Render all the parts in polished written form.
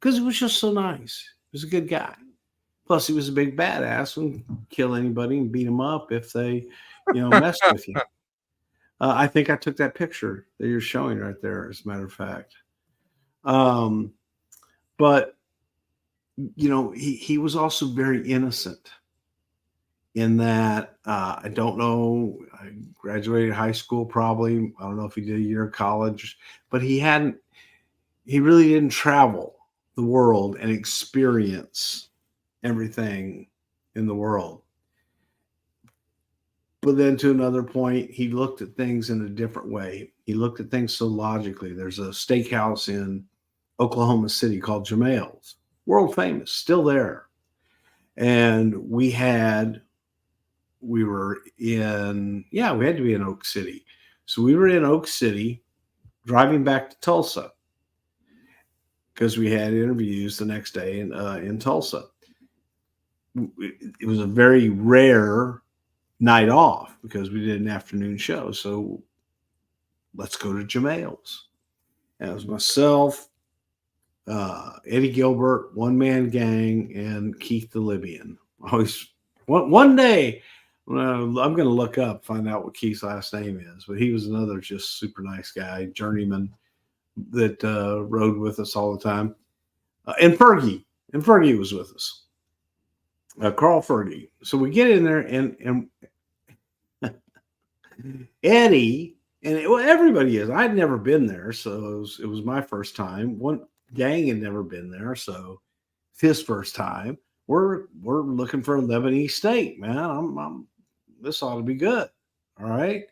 because he was just so nice. He was a good guy. Plus, he was a big badass and kill anybody and beat them up if they, messed with you. I think I took that picture that you're showing right there, as a matter of fact. Um, but he was also very innocent in that I don't know. I graduated high school probably. I don't know if he did a year of college, but he really didn't travel the world and experience everything in the world. But then to another point, he looked at things in a different way. He looked at things so logically. There's a steakhouse in Oklahoma City called Jamel's, world famous, still there. And we had to be in Oak City. So we were in Oak City driving back to Tulsa because we had interviews the next day in Tulsa. It was a very rare night off because we did an afternoon show. So let's go to Jamel's. And it was myself, Eddie Gilbert, One Man Gang, and Keith the Libyan. One day, I'm going to look up, find out what Keith's last name is, but he was another just super nice guy, journeyman that rode with us all the time. And Fergie was with us. Carl Fergie. So we get in there and Eddie and everybody is. I'd never been there, so it was my first time. One gang had never been there, so it's his first time. We're looking for a Lebanese steak, man. This ought to be good. All right.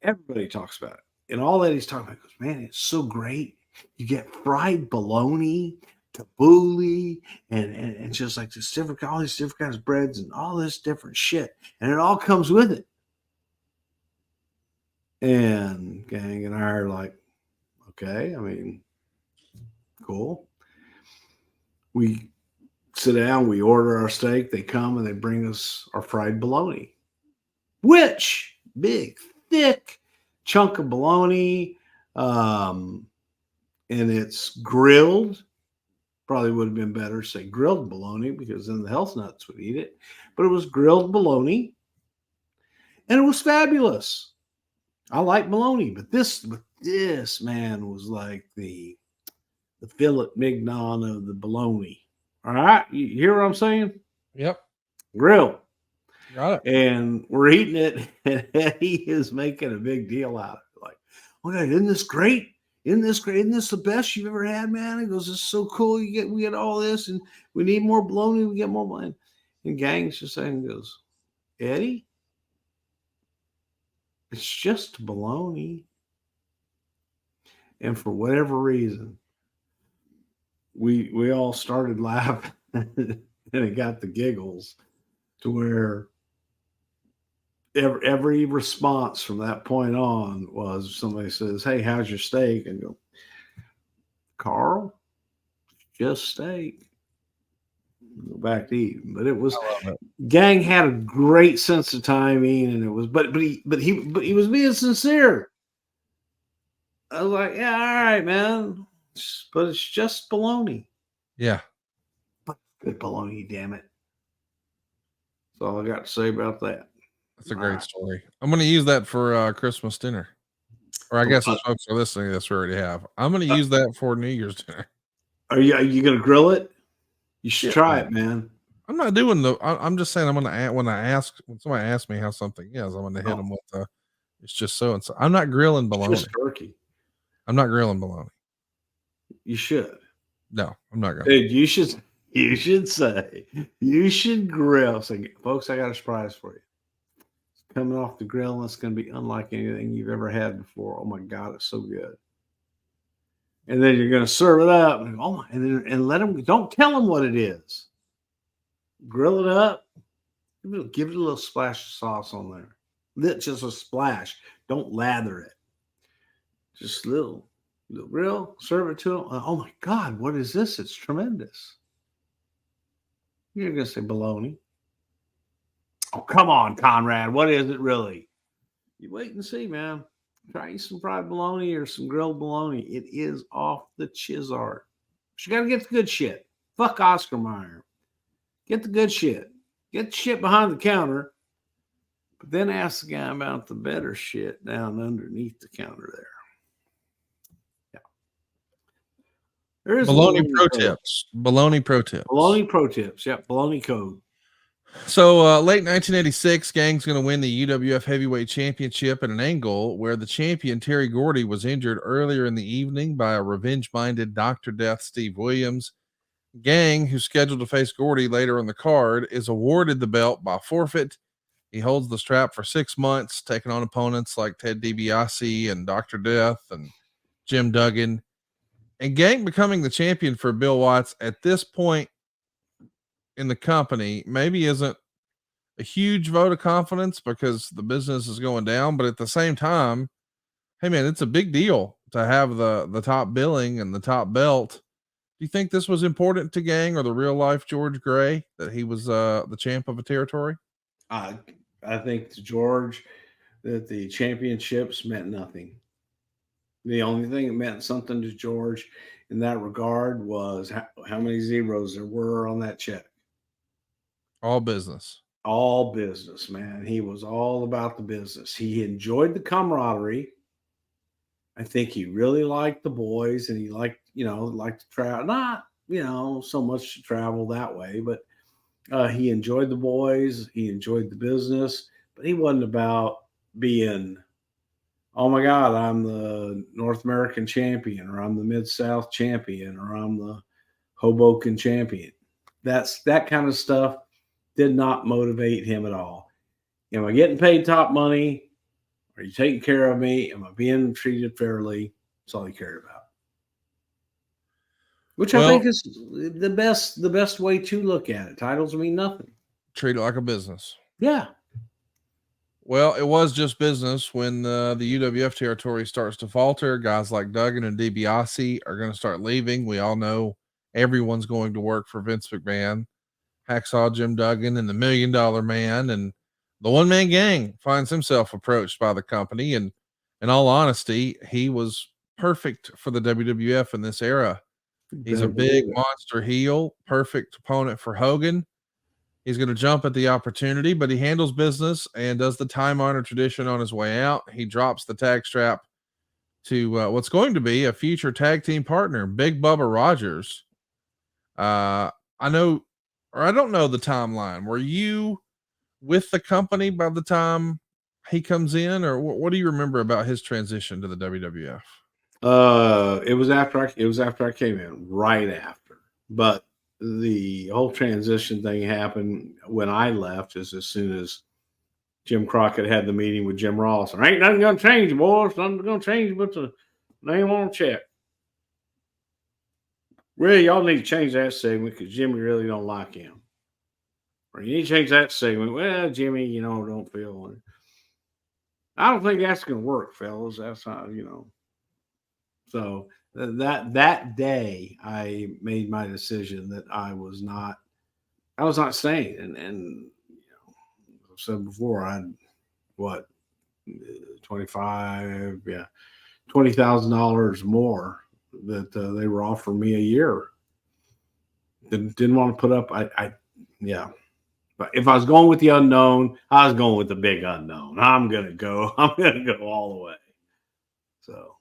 Everybody talks about it, and all Eddie's talking about goes, man, it's so great. You get fried bologna, tabbouleh, and just like all these different kinds of breads and all this different shit, and it all comes with it. And gang and I are like, okay, I mean, cool. We sit down, we order our steak, they come and they bring us our fried bologna, which big, thick chunk of bologna, and it's grilled. Probably would have been better to say grilled bologna because then the health nuts would eat it. But it was grilled bologna, and it was fabulous. I like bologna, but this man was like the filet mignon of the bologna. All right, you hear what I'm saying? Yep. Grill. Got it. And we're eating it, and he is making a big deal out of it. Like, okay, isn't this great? Isn't this great? Isn't this the best you've ever had, man? He goes, "This is so cool. We get all this, and we need more bologna. We get more bologna." And Gang's just saying, goes, Eddie, it's just bologna. And for whatever reason, we all started laughing, and it got the giggles to where every response from that point on was somebody says, "Hey, how's your steak?" And go, "Carl, just steak." Go back to eating. But it was Gang had a great sense of timing, and it was but he was being sincere. I was like, yeah, all right, man. But it's just bologna. Yeah. But good bologna, damn it. That's all I got to say about that. That's a great story. I'm going to use that for Christmas dinner. Or I guess the folks are listening to this, we already have. I'm going to use that for New Year's dinner. Are you going to grill it? You should try it, man. I'm not doing I'm just saying I'm going to when somebody asks me how something is, I'm going to hit them with it's just so and so. I'm not grilling bologna. Just turkey. I'm not grilling bologna. You should. No, I'm not going. Dude, you should say you should grill. Say, folks, I got a surprise for you. It's coming off the grill, and it's going to be unlike anything you've ever had before. Oh my God, it's so good. And then you're going to serve it up, and let them. Don't tell them what it is. Grill it up. Give it a little splash of sauce on there. Just a splash. Don't lather it. Just little grill. Serve it to them. Oh my God, what is this? It's tremendous. You're going to say bologna. Oh, come on, Conrad. What is it really? You wait and see, man. Try some fried bologna or some grilled bologna. It is off the Chizard. But you got to get the good shit. Fuck Oscar Mayer. Get the good shit. Get the shit behind the counter. But then ask the guy about the better shit down underneath the counter there. Yeah. There is Bologna pro tips. Bologna pro tips. Bologna pro tips. Yeah. Bologna code. So late 1986, Gang's going to win the UWF Heavyweight Championship at an angle where the champion Terry Gordy was injured earlier in the evening by a revenge-minded Dr. Death Steve Williams. Gang, who's scheduled to face Gordy later on the card, is awarded the belt by forfeit. He holds the strap for 6 months, taking on opponents like Ted DiBiase and Dr. Death and Jim Duggan. And Gang becoming the champion for Bill Watts at this point in the company maybe isn't a huge vote of confidence because the business is going down, but at the same time, hey man, it's a big deal to have the top billing and the top belt. Do you think this was important to Gang or the real life George Gray that he was the champ of a territory? I think to George that the championships meant nothing. The only thing that meant something to George in that regard was how many zeros there were on that check. All business. All business, man. He was all about the business. He enjoyed the camaraderie. I think he really liked the boys, and he liked to travel. Not, so much to travel that way, but he enjoyed the boys. He enjoyed the business, but he wasn't about being, oh my God, I'm the North American champion, or I'm the Mid-South champion, or I'm the Hoboken champion. That kind of stuff did not motivate him at all. Am I getting paid top money? Are you taking care of me? Am I being treated fairly? That's all he cared about. Which I think is the best way to look at it. Titles mean nothing. Treat it like a business. Yeah. Well, it was just business when the UWF territory starts to falter. Guys like Duggan and DiBiase are going to start leaving. We all know everyone's going to work for Vince McMahon. Hacksaw Jim Duggan and the $1 Million Man, and the one-man gang finds himself approached by the company. And in all honesty, he was perfect for the WWF in this era. He's a big monster heel, perfect opponent for Hogan. He's going to jump at the opportunity, but he handles business and does the time-honored tradition on his way out. He drops the tag strap to what's going to be a future tag team partner, Big Bubba Rogers. I know, or I don't know the timeline. Were you with the company by the time he comes in, or what do you remember about his transition to the WWF? It was after I came in, right after. But the whole transition thing happened when I left, as soon as Jim Crockett had the meeting with Jim Ross. There ain't nothing gonna change, boys. Nothing gonna change but the name on the check. Really, y'all need to change that segment because Jimmy really don't like him. Or you need to change that segment. Well, Jimmy, don't feel. I don't think that's going to work, fellas. That's not, So that day, I made my decision that I was not staying. And I've said before, $20,000 more that they were offering me a year. Didn't want to put up. Yeah. But if I was going with the unknown, I was going with the big unknown. I'm gonna go all the way. So